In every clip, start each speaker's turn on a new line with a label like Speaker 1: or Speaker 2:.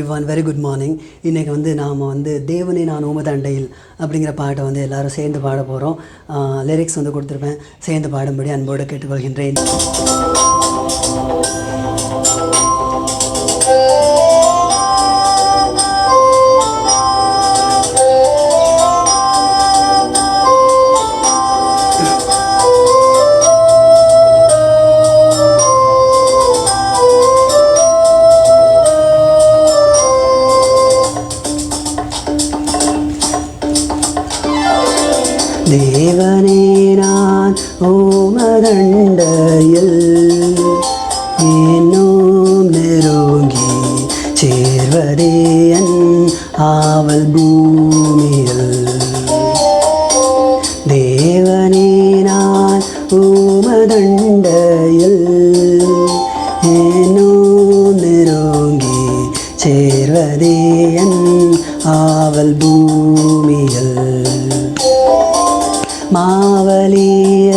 Speaker 1: Everyone, very good morning. இன்றைக்கி நாம் தேவனே நான் உமதண்டையில் அப்படிங்கிற பாட்டை எல்லோரும் சேர்ந்து பாட போகிறோம். லிரிக்ஸ் கொடுத்துருப்பேன், சேர்ந்து பாடும்படி அன்போடு கேட்டுக்கொள்கின்றேன். தேவனே நான் உமதண்டையில் இன்னும் நெருங்கி சேர்வதே என் ஆவல் பூமியில். தேவனே நான் உமதண்டையில் இன்னும் நெருங்கி சேர்வதே என் ஆவல் பூமியில். மாவலிய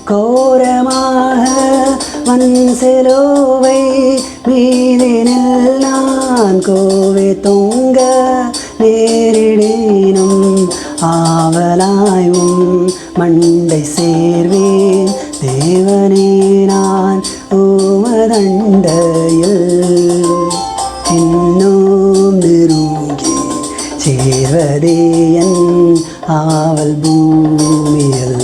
Speaker 1: கோரமாக சிலுவை மீதினில் நான் கோவை தொங்க நேரிடேனும் ஆவலாயும் மண்டை சேர்வேன். தேவனே நான் உமதண்டையில் இன்னும் நெருங்கி சேர்வதே என் ஆவல் பூமியில்.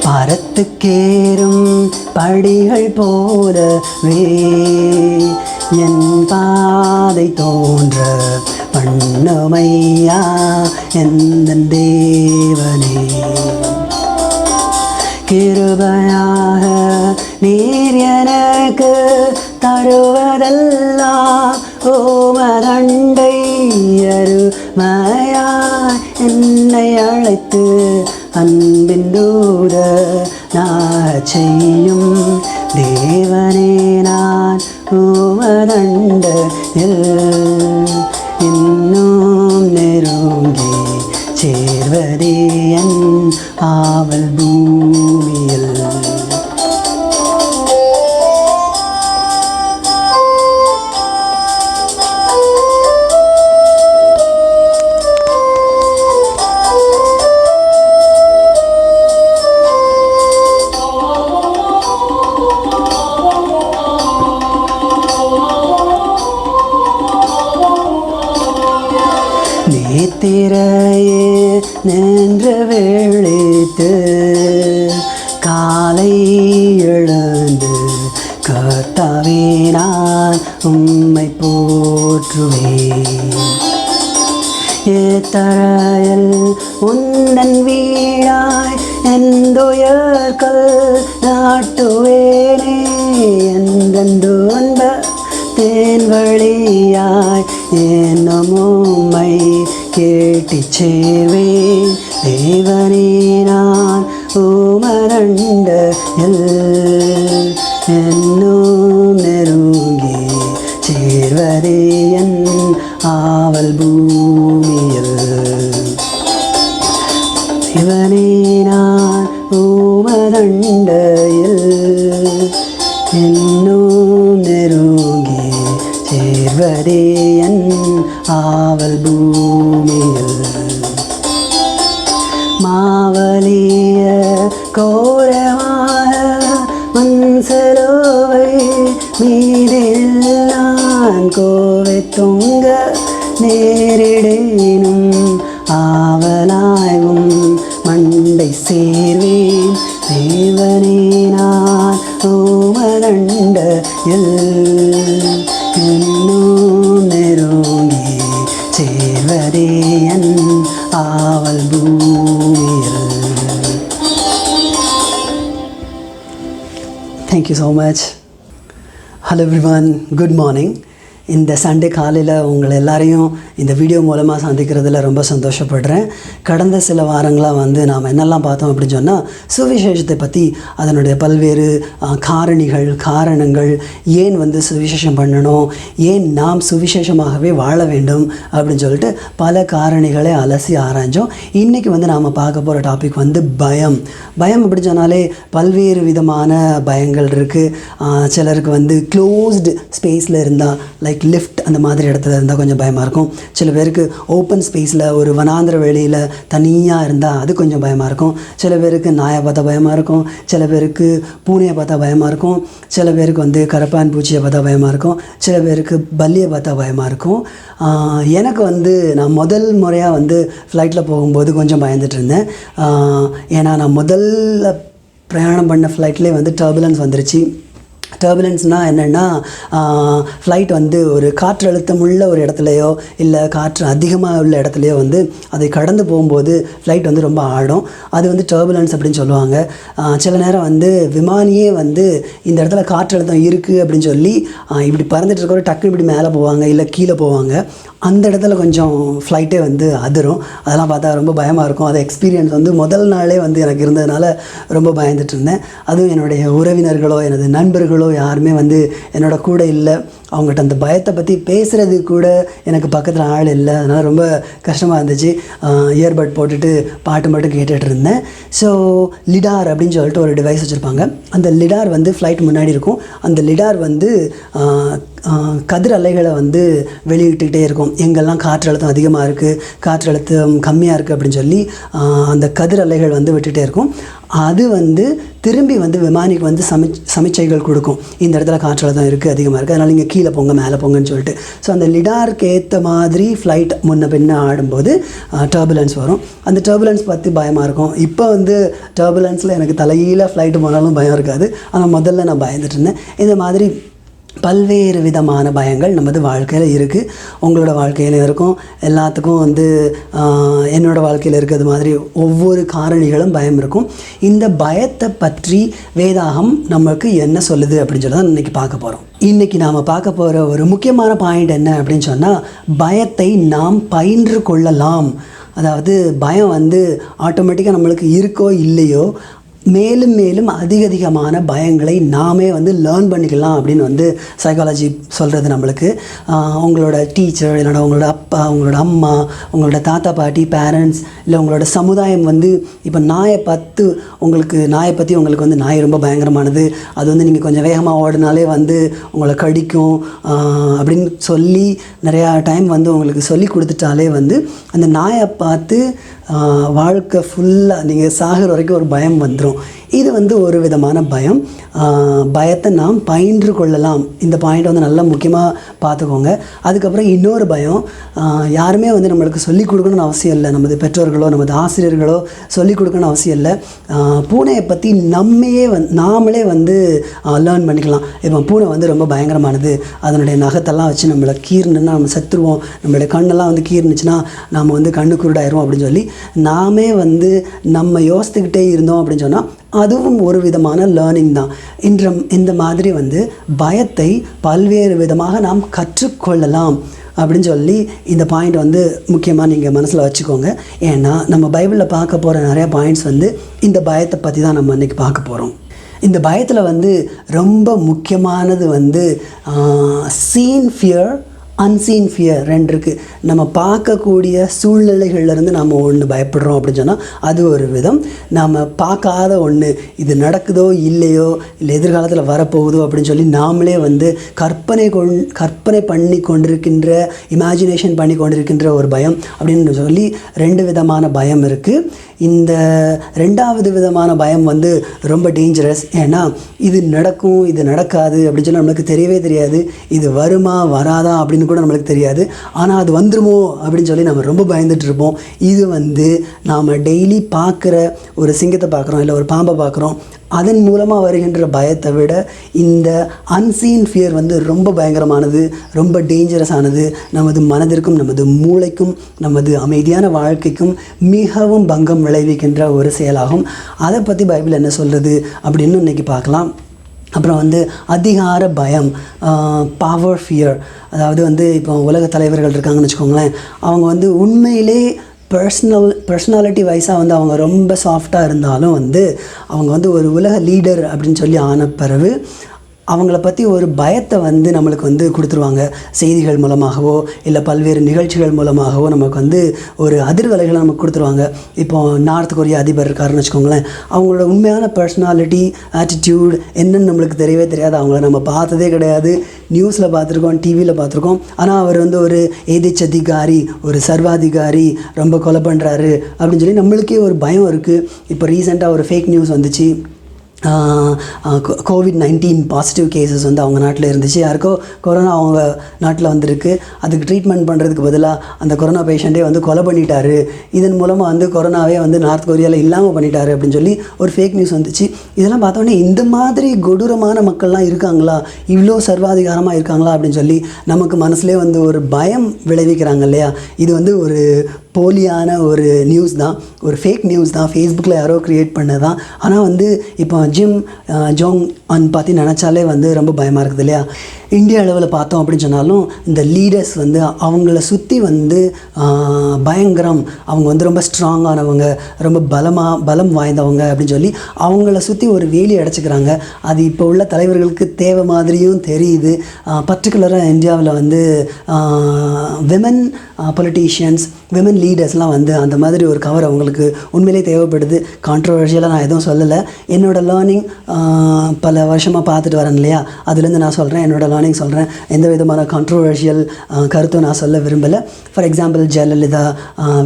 Speaker 1: பரத்துக்கேறும் படிகள் போலவே என் பாதை தோன்ற பண்ணுமையா எந்தன் தேவனே. கிருபையாக நீர் எனக்கு தருவதெல்லாம் உமதண்டை அருமையாய் என்னை அழைத்து அன்பின் தூதனாகச் செய்யும். தேவனே நான் உமதண்டையில் இன்னும் நெருங்கி சேர்வதே என் ஆவல் பூமியில். நித்திரையே நின்று விழித்து காலை எழுந்து கர்த்தாவே நான் உம்மை போற்றுவேன். ஏத்தரையில் உந்தன் வீடாய் எந்துயர்கள் நாட்டுவேனே. எந்தெந்து அன்ப தேன் வழியாய் என்னும் உம்மை கேட்டுச் சேர்வேன். தேவனே நான் உமதண்டையில் இன்னும் நெருங்கி சேர்வதே என் ஆவல் பூமியில். தேவனே நான் உமதண்டையில் இன்னும் நெருங்கி சேர்வதே என் ஆவல் பூமியில். மாவலிய கோரமாக சிலுவை மீதில் நான் கோவை தொங்க நேரிடேனும் ஆவலாயும் மண்டை சேர்வேன். தேவனே நான் உமதண்டையில் இன்னும் நெருங்கி சேர்வதே என் ஆவல் பூமியில். Thank you so much. Hello everyone, good morning. இந்த சண்டே காலையில் உங்களை எல்லாரையும் இந்த வீடியோ மூலமாக சந்திக்கிறதுல ரொம்ப சந்தோஷப்படுறேன். கடந்த சில வாரங்களாக வந்து நாம் என்னெல்லாம் பார்த்தோம் அப்படின்னு சொன்னால், சுவிசேஷத்தை பற்றி அதனுடைய பல்வேறு காரணங்கள், ஏன் வந்து சுவிசேஷம் பண்ணணும், ஏன் நாம் சுவிசேஷமாகவே வாழ வேண்டும் அப்படின்னு சொல்லிட்டு பல காரணிகளை அலசி ஆராய்ஞ்சோம். இன்றைக்கி வந்து நாம் பார்க்க போகிற டாபிக் வந்து பயம் அப்படி சொன்னாலே பல்வேறு விதமான பயங்கள் இருக்குது. சிலருக்கு வந்து க்ளோஸ்டு ஸ்பேஸில் இருந்தால், லைக் லிஃப்ட் அந்த மாதிரி இடத்துல இருந்தால் கொஞ்சம் பயமாக இருக்கும். சில பேருக்கு ஓப்பன் ஸ்பேஸில் ஒரு வனாந்திர வெளியில் தனியாக இருந்தால் அது கொஞ்சம் பயமாக இருக்கும். சில பேருக்கு நாயை பார்த்தா பயமாக இருக்கும், சில பேருக்கு பூனையை பார்த்தா பயமாக இருக்கும், சில பேருக்கு வந்து கரப்பான் பூச்சியை பார்த்தா பயமாக இருக்கும், சில பேருக்கு பல்லியை பார்த்தா பயமாக இருக்கும். எனக்கு வந்து நான் முதல் முறையாக வந்து ஃப்ளைட்டில் போகும்போது கொஞ்சம் பயந்துட்டு இருந்தேன். ஏன்னா நான் முதல்ல பிரயாணம் பண்ண ஃப்ளைட்லேயே வந்து டர்புலன்ஸ் வந்துருச்சு. டர்புலன்ஸ்னால் என்னென்னா, ஃப்ளைட் வந்து ஒரு காற்றழுத்தம் உள்ள ஒரு இடத்துலையோ இல்லை காற்று அதிகமாக உள்ள இடத்துலையோ வந்து அதை கடந்து போகும்போது ஃப்ளைட் வந்து ரொம்ப ஆடும். அது வந்து டர்புலன்ஸ் அப்படின்னு சொல்லுவாங்க. சில நேரம் வந்து விமானியே வந்து இந்த இடத்துல காற்றழுத்தம் இருக்குது அப்படின்னு சொல்லி இப்படி பறந்துட்டு இருக்கிற டக்குன்னு இப்படி மேலே போவாங்க இல்லை கீழே போவாங்க. அந்த இடத்துல கொஞ்சம் ஃப்ளைட்டே வந்து அதிரும். அதெல்லாம் பார்த்தா ரொம்ப பயமாக இருக்கும். அது எக்ஸ்பீரியன்ஸ் வந்து முதல் நாளே வந்து எனக்கு இருந்ததுனால ரொம்ப பயந்துட்டு இருந்தேன். அதுவும் என்னுடைய உறவினர்களோ எனது நண்பர்களோ யாருமே வந்து என்னோட கூட இல்லை. அவங்ககிட்ட அந்த பயத்தை பற்றி பேசுகிறது கூட எனக்கு பக்கத்தில் ஆள் இல்லை. அதனால் ரொம்ப கஷ்டமாக இருந்துச்சு. இயர்பட் போட்டுட்டு பாட்டு மட்டும் கேட்டுகிட்டு இருந்தேன். ஸோ லிடார் அப்படின்னு சொல்லிட்டு ஒரு டிவைஸ் வச்சுருப்பாங்க. அந்த லிடார் வந்து ஃப்ளைட் முன்னாடி இருக்கும். அந்த லிடார் வந்து கதிர் அலைகளை வந்து வெளியிட்டுக்கிட்டே இருக்கும். எங்கெல்லாம் காற்றழுத்தம் அதிகமாக இருக்குது, காற்றழுத்தம் கம்மியாக இருக்குது அப்படின்னு சொல்லி அந்த கதிர் அலைகள் வந்து விட்டுகிட்டே இருக்கும். அது வந்து திரும்பி வந்து விமானிக்கு வந்து சமிச்சைகள் கொடுக்கும். இந்த இடத்துல காற்றழுத்தம் இருக்குது, அதிகமாக இருக்குது, அதனால் நீங்கள் கீழே போங்க மேலே போங்கன்னு சொல்லிட்டு. ஸோ அந்த லிடாருக்கு ஏற்ற மாதிரி ஃப்ளைட் முன்ன பின்ன ஆடும்போது டர்புலன்ஸ் வரும். அந்த டர்புலன்ஸ் பற்றி பயமாக இருக்கும். இப்போ வந்து டர்புலன்ஸில் எனக்கு தலையில் ஃப்ளைட்டு போனாலும் பயம் இருக்காது. ஆனால் முதல்ல நான் பயந்துட்டு இருந்தேன். இந்த மாதிரி பல்வேறு விதமான பயங்கள் நமது வாழ்க்கையில் இருக்குது. உங்களோட வாழ்க்கையில் இருக்கும். எல்லாத்துக்கும் வந்து என்னோடய வாழ்க்கையில் இருக்கிறது மாதிரி ஒவ்வொரு காரணிகளும் பயம் இருக்கும். இந்த பயத்தை பற்றி வேதாகம் நமக்கு என்ன சொல்லுது அப்படின்னு சொல்லி தான் இன்றைக்கி பார்க்க போகிறோம். இன்றைக்கி நாம் பார்க்க போகிற ஒரு முக்கியமான பாயிண்ட் என்ன அப்படின்னு சொன்னால், பயத்தை நாம் பயின்று கொள்ளலாம். அதாவது பயம் வந்து ஆட்டோமேட்டிக்காக நம்மளுக்கு இருக்கோ இல்லையோ, மேலும் மேலும் அதிகமான பயங்களை நாமே வந்து லேர்ன் பண்ணிக்கலாம் அப்படின்னு வந்து சைக்காலஜி சொல்கிறது நம்மளுக்கு. உங்களோட டீச்சர், இல்லைனா உங்களோட அப்பா, உங்களோட அம்மா, உங்களோட தாத்தா பாட்டி, பேரண்ட்ஸ், இல்லை உங்களோட சமுதாயம் வந்து இப்போ நாயை பற்றி உங்களுக்கு வந்து நாய் ரொம்ப பயங்கரமானது, அது வந்து நீங்கள் கொஞ்சம் வேகமாக ஓடினாலே வந்து உங்களை கடிக்கும் அப்படின்னு சொல்லி நிறையா டைம் வந்து உங்களுக்கு சொல்லி கொடுத்துட்டாலே வந்து அந்த நாயை பார்த்து வாழ்க்கை ஃபுல்லாக நீங்கள் சாகிற வரைக்கும் ஒரு பயம் வந்துடும். இது வந்து ஒரு விதமான பயம். பயத்தை நாம் பயின்று கொள்ளலாம். இந்த பாயிண்ட் வந்து நல்லா முக்கியமாக பார்த்துக்கோங்க. அதுக்கப்புறம் இன்னொரு பயம், யாருமே வந்து நம்மளுக்கு சொல்லிக் கொடுக்கணும்னு அவசியம் இல்லை. நமது பெற்றோர்களோ நமது ஆசிரியர்களோ சொல்லிக் கொடுக்கணும்னு அவசியம் இல்லை. பூனையை பற்றி நாமளே வந்து லேர்ன் பண்ணிக்கலாம். இப்போ பூனை வந்து ரொம்ப பயங்கரமானது, அதனுடைய நகத்தெல்லாம் வச்சு நம்மளை கீர்னுன்னா நம்ம செத்துருவோம், நம்மளுடைய கண்ணெல்லாம் வந்து கீர்னுச்சுன்னா நாம் வந்து கண்ணு குருடாயிரும் அப்படின்னு சொல்லி நாமே வந்து நம்ம யோசித்துக்கிட்டே இருந்தோம் அப்படின்னு சொன்னால் அதுவும் ஒரு விதமான லேர்னிங் தான். இந்த மாதிரி வந்து பயத்தை பல்வேறு விதமாக நாம் கற்றுக்கொள்ளலாம் அப்படின்னு சொல்லி இந்த பாயிண்ட் வந்து முக்கியமாக நீங்கள் மனசில் வச்சுக்கோங்க. ஏன்னா நம்ம பைபிளில் பார்க்க போகிற நிறையா பாயிண்ட்ஸ் வந்து இந்த பயத்தை பற்றி தான் நம்ம இன்றைக்கி பார்க்க போகிறோம். இந்த பயத்தில் வந்து ரொம்ப முக்கியமானது வந்து சீன் ஃபியர், அன்சீன் ஃபியர் ரெண்டு இருக்குது. நம்ம பார்க்கக்கூடிய சூழ்நிலைகள்லேருந்து நம்ம ஒன்று பயப்படுறோம் அப்படின்னு சொன்னால் அது ஒரு விதம். நம்ம பார்க்காத ஒன்று, இது நடக்குதோ இல்லையோ, இல்லை எதிர்காலத்தில் வரப்போகுதோ அப்படின்னு சொல்லி நாமளே வந்து கற்பனை பண்ணி கொண்டிருக்கின்ற, இமேஜினேஷன் பண்ணி கொண்டிருக்கின்ற ஒரு பயம் அப்படின்னு சொல்லி ரெண்டு விதமான பயம் இருக்குது. இந்த ரெண்டாவது விதமான பயம் வந்து ரொம்ப டேஞ்சரஸ். ஏன்னா இது நடக்கும், இது நடக்காது அப்படின்னு சொல்லி நம்மளுக்கு தெரியவே தெரியாது. இது வருமா வராதா அப்படின்னு கூட நம்மளுக்கு தெரியாது. ஆனால் அது வந்துருமோ அப்படின்னு சொல்லி நம்ம ரொம்ப பயந்துட்டு இருப்போம். இது வந்து நாம் டெய்லி பார்க்குற ஒரு சிங்கத்தை பார்க்குறோம், இல்லை ஒரு பாம்பை பார்க்குறோம், அதன் மூலமாக வருகின்ற பயத்தை விட இந்த அன்சீன் ஃபியர் வந்து ரொம்ப பயங்கரமானது, ரொம்ப டேஞ்சரஸானது. நமது மனதிற்கும் நமது மூளைக்கும் நமது அமைதியான வாழ்க்கைக்கும் மிகவும் பங்கம் விளைவிக்கின்ற ஒரு செயலாகும். அதை பற்றி பைபிள் என்ன சொல்கிறது அப்படின்னு இன்றைக்கி பார்க்கலாம். அப்புறம் வந்து அதிகார பயம், பவர் ஃபியர். அதாவது வந்து இப்போ உலக தலைவர்கள் இருக்காங்கன்னு வச்சுக்கோங்களேன், அவங்க வந்து உண்மையிலே பர்சனாலிட்டி வைஸாக வந்து அவங்க ரொம்ப சாஃப்டாக இருந்தாலும் வந்து அவங்க வந்து ஒரு உலக லீடர் அப்படின்னு சொல்லி ஆன பிறகு அவங்கள பற்றி ஒரு பயத்தை வந்து நம்மளுக்கு வந்து கொடுத்துருவாங்க. செய்திகள் மூலமாகவோ இல்லை பல்வேறு நிகழ்ச்சிகள் மூலமாகவோ நமக்கு வந்து ஒரு அதிர்வலைகளை நமக்கு கொடுத்துருவாங்க. இப்போ நார்த் கொரியா அதிபர் இருக்காருன்னு வச்சுக்கோங்களேன், அவங்களோட உண்மையான பர்சனாலிட்டி, ஆட்டிடியூட் என்னன்னு நம்மளுக்கு தெரியவே தெரியாது. அவங்கள நம்ம பார்த்ததே கிடையாது, நியூஸில் பார்த்துருக்கோம், டிவியில் பார்த்துருக்கோம். ஆனால் அவர் வந்து ஒரு ஏதிச்சதிகாரி, ஒரு சர்வாதிகாரி, ரொம்ப கொலை பண்ணுறாரு அப்படின்னு சொல்லி நம்மளுக்கே ஒரு பயம் இருக்குது. இப்போ ரீசெண்டாக ஒரு ஃபேக் நியூஸ் வந்துச்சு. COVID-19 பாசிட்டிவ் கேசஸ் வந்து அவங்க நாட்டில் இருந்துச்சு. யாருக்கோ கொரோனா அவங்க நாட்டில் வந்திருக்கு. அதுக்கு ட்ரீட்மெண்ட் பண்ணுறதுக்கு பதிலாக அந்த கொரோனா பேஷண்ட்டே வந்து கொலை பண்ணிட்டாரு. இதன் மூலமாக வந்து கொரோனாவே வந்து நார்த் கொரியாவில் இல்லாமல் பண்ணிட்டாரு அப்படின்னு சொல்லி ஒரு ஃபேக் நியூஸ் வந்துச்சு. இதெல்லாம் பார்த்தோன்னே இந்த மாதிரி கொடூரமான மக்கள்லாம் இருக்காங்களா, இவ்வளோ சர்வாதிகாரமாக இருக்காங்களா அப்படின்னு சொல்லி நமக்கு மனசுலேயே வந்து ஒரு பயம் விளைவிக்கிறாங்க இல்லையா. இது வந்து ஒரு போலியான ஒரு நியூஸ் தான், ஒரு ஃபேக் நியூஸ் தான், ஃபேஸ்புக்கில் யாரோ க்ரியேட் பண்ணது தான். ஆனால் வந்து இப்போ ஜிம் ஜோங் பற்றி நினச்சாலே வந்து ரொம்ப பயமாக இருக்குது இல்லையா. இந்திய அளவில் பார்த்தோம் அப்படின்னு சொன்னாலும் இந்த லீடர்ஸ் வந்து அவங்கள சுற்றி வந்து பயங்கரம், அவங்க வந்து ரொம்ப ஸ்ட்ராங்கானவங்க, ரொம்ப பலம் வாய்ந்தவங்க அப்படின்னு சொல்லி அவங்கள சுற்றி ஒரு வேலி அடைச்சிக்கிறாங்க. அது இப்போ உள்ள தலைவர்களுக்கு தேவை மாதிரியும் தெரியுது. பர்டிகுலராக இந்தியாவில் வந்து விமன் பொலிட்டீஷியன்ஸ், விமன் லீடர்ஸ்லாம் வந்து அந்த மாதிரி ஒரு கவர் அவங்களுக்கு உண்மையிலே தேவைப்படுது. கான்ட்ரவர்ஷியலாக நான் எதுவும் சொல்லலை. என்னோடய லேர்னிங் பல வருஷமாக பார்த்துட்டு வரேன் இல்லையா, அதுலேருந்து நான் சொல்கிறேன், என்னோடய லேர்னிங் சொல்கிறேன். எந்த விதமான கான்ட்ரவர்ஷியல் கருத்தும் நான் சொல்ல விரும்பலை. ஃபார் எக்ஸாம்பிள் ஜெயலலிதா,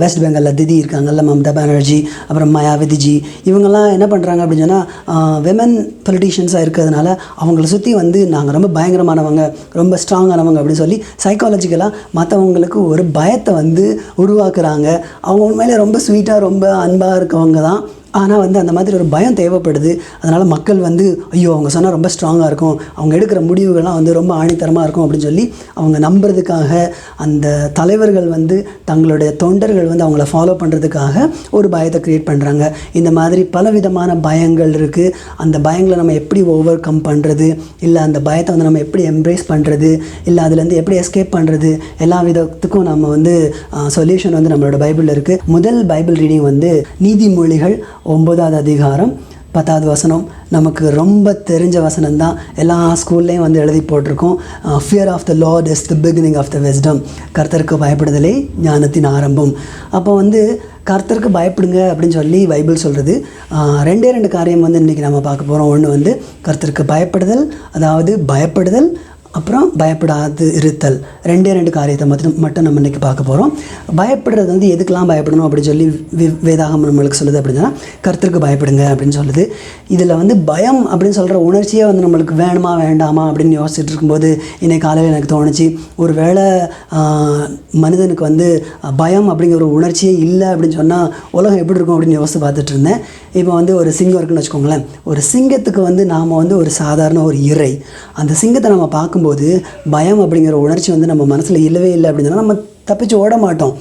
Speaker 1: வெஸ்ட் பெங்காலில் திதி இருக்காங்கல்ல, மம்தா பானர்ஜி, அப்புறம் மாயாவதிஜி, இவங்கெல்லாம் என்ன பண்ணுறாங்க அப்படின்னு சொன்னால் விமன் பொலிட்டீஷியன்ஸாக இருக்கிறதுனால அவங்கள சுற்றி வந்து நாங்கள் ரொம்ப பயங்கரமானவங்க, ரொம்ப ஸ்ட்ராங்கானவங்க அப்படின்னு சொல்லி சைக்காலஜிக்கலாக மற்றவங்களுக்கு ஒரு பயத்தை வந்து உருவாக்குறாங்க. அவங்க உண்மையிலே ரொம்ப ஸ்வீட்டாக ரொம்ப அன்பாக இருக்கவங்க தான். ஆனால் வந்து அந்த மாதிரி ஒரு பயம் தேவைப்படுது. அதனால் மக்கள் வந்து ஐயோ அவங்க சொன்னால் ரொம்ப ஸ்ட்ராங்காக இருக்கும், அவங்க எடுக்கிற முடிவுகள்லாம் வந்து ரொம்ப ஆணித்தரமாக இருக்கும் அப்படின்னு சொல்லி அவங்க நம்புறதுக்காக அந்த தலைவர்கள் வந்து தங்களுடைய தொண்டர்கள் வந்து அவங்கள ஃபாலோ பண்ணுறதுக்காக ஒரு பயத்தை க்ரியேட் பண்ணுறாங்க. இந்த மாதிரி பலவிதமான பயங்கள் இருக்குது. அந்த பயங்களை நம்ம எப்படி ஓவர் கம் பண்ணுறது, இல்லை அந்த பயத்தை வந்து நம்ம எப்படி எம்ப்ரேஸ் பண்ணுறது, இல்லை அதுலேருந்து எப்படி எஸ்கேப் பண்ணுறது, எல்லா விதத்துக்கும் நம்ம வந்து சொல்யூஷன் வந்து நம்மளோட பைபிளில் இருக்குது. முதல் பைபிள் ரீடிங் வந்து நீதிமொழிகள் 9வது அதிகாரம் 10வது வசனம். நமக்கு ரொம்ப தெரிஞ்ச வசனம் தான், எல்லா ஸ்கூல்லேயும் வந்து எழுதி போட்டிருக்கோம். Fear of the Lord is the beginning of the wisdom. கர்த்தருக்கு பயப்படுதலே ஞானத்தின் ஆரம்பம். அப்போ வந்து கர்த்தருக்கு பயப்படுங்க அப்படின்னு சொல்லி பைபிள் சொல்கிறது. ரெண்டு காரியம் வந்து இன்றைக்கி நம்ம பார்க்க போகிறோம். ஒன்று வந்து கர்த்தருக்கு பயப்படுதல், அதாவது பயப்படுதல், அப்புறம் பயப்படாது இருத்தல். ரெண்டு காரியத்தை மட்டும் நம்ம இன்றைக்கி பார்க்க போகிறோம். பயப்படுறது வந்து எதுக்கெல்லாம் பயப்படணும் அப்படின்னு சொல்லி வேதாகம் நம்மளுக்கு சொல்லுது அப்படின்னா, கர்த்தருக்கு பயப்படுங்க அப்படின்னு சொல்லுது. இதில் வந்து பயம் அப்படின்னு சொல்கிற உணர்ச்சியே வந்து நம்மளுக்கு வேணுமா வேண்டாமா அப்படின்னு யோசிச்சுட்டு இருக்கும்போது இன்றைக்கி காலையில் எனக்கு தோணுச்சு, ஒரு வேளை மனிதனுக்கு வந்து பயம் அப்படிங்கிற ஒரு உணர்ச்சியே இல்லை அப்படின்னு சொன்னால் உலகம் எப்படி இருக்கும் அப்படின்னு யோசித்து பார்த்துட்டு இருந்தேன். இப்போ வந்து ஒரு சிங்கம் இருக்குன்னு வச்சுக்கோங்களேன். ஒரு சிங்கத்துக்கு வந்து நாம் வந்து ஒரு சாதாரண ஒரு இறை. அந்த சிங்கத்தை நம்ம பார்க்கும்போது பயம் அப்படிங்கிற உணர்ச்சி வந்து நம்ம மனசில் இல்லவே இல்லை அப்படின்னா நம்ம தப்பிச்சு ஓட மாட்டோம்.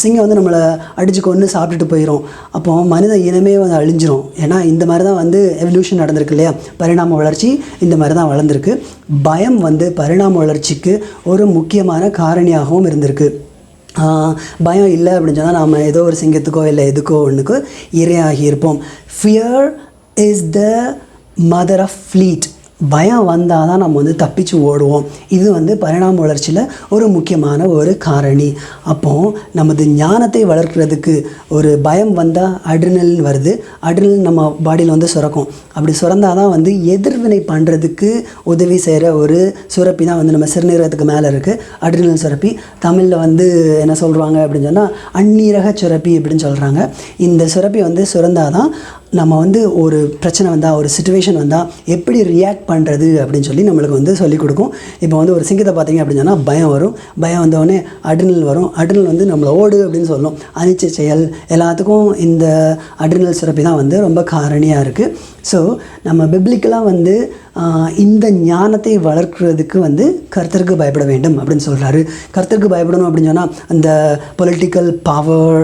Speaker 1: சிங்கம் வந்து நம்மளை அடித்து கொண்டு சாப்பிட்டுட்டு போயிடும். அப்போது மனித இனமே வந்து அழிஞ்சிரும். ஏன்னா இந்த மாதிரி தான் வந்து எவல்யூஷன் நடந்திருக்கு இல்லையா, பரிணாம வளர்ச்சி இந்த மாதிரி தான் வளர்ந்துருக்கு. பயம் வந்து பரிணாம வளர்ச்சிக்கு ஒரு முக்கியமான காரணியாகவும் இருந்திருக்கு. பயம் இல்லை அப்படின்னு சொன்னால் நாம் ஏதோ ஒரு சிங்கத்துக்கோ இல்லை எதுக்கோ ஒன்றுக்கோ இரையாகி இருப்போம். Fear is the mother of fleet. பயம் வந்தால் தான் நம்ம வந்து தப்பிச்சு ஓடுவோம். இது வந்து பரிணாம வளர்ச்சியில் ஒரு முக்கியமான ஒரு காரணி. அப்போது நமது ஞானத்தை வளர்க்குறதுக்கு ஒரு பயம் வந்தால் அட்ரினலின் வருது. அட்ரினலின் நம்ம பாடியில் வந்து சுரக்கும். அப்படி சுரந்தால் தான் வந்து எதிர்வினை பண்ணுறதுக்கு உதவி செய்கிற ஒரு சுரப்பி தான் வந்து நம்ம சிறுநீரகத்துக்கு மேலே இருக்குது, அட்ரினல் சுரப்பி. தமிழில் வந்து என்ன சொல்கிறாங்க அப்படின்னு சொன்னால் அந்நீரக சுரப்பி அப்படின்னு சொல்கிறாங்க. இந்த சுரப்பி வந்து சுரந்தால் தான் நம்ம வந்து ஒரு பிரச்சனை வந்தால், ஒரு சிச்சுவேஷன் வந்தால் எப்படி ரியாக்ட் பண்ணுறது அப்படின்னு சொல்லி நம்மளுக்கு வந்து சொல்லிக் கொடுக்கும். இப்போ வந்து ஒரு சிங்கத்தை பார்த்தீங்க அப்படின்னு சொன்னால் பயம் வரும். பயம் வந்தோடனே அட்ரினல் வரும். அட்ரினல் வந்து நம்மளை ஓடு அப்படின்னு சொல்லும். அனிச்சை செயல் எல்லாத்துக்கும் இந்த அட்ரினல் சுரப்பி தான் வந்து ரொம்ப காரணியாக இருக்குது. ஸோ நம்ம பிப்ளிக்கலாக வந்து இந்த ஞானத்தை வளர்க்குறதுக்கு வந்து கர்த்தருக்கு பயப்பட வேண்டும் அப்படின்னு சொல்கிறாரு. கர்த்தருக்கு பயப்படணும் அப்படின்னு சொன்னால் அந்த political power,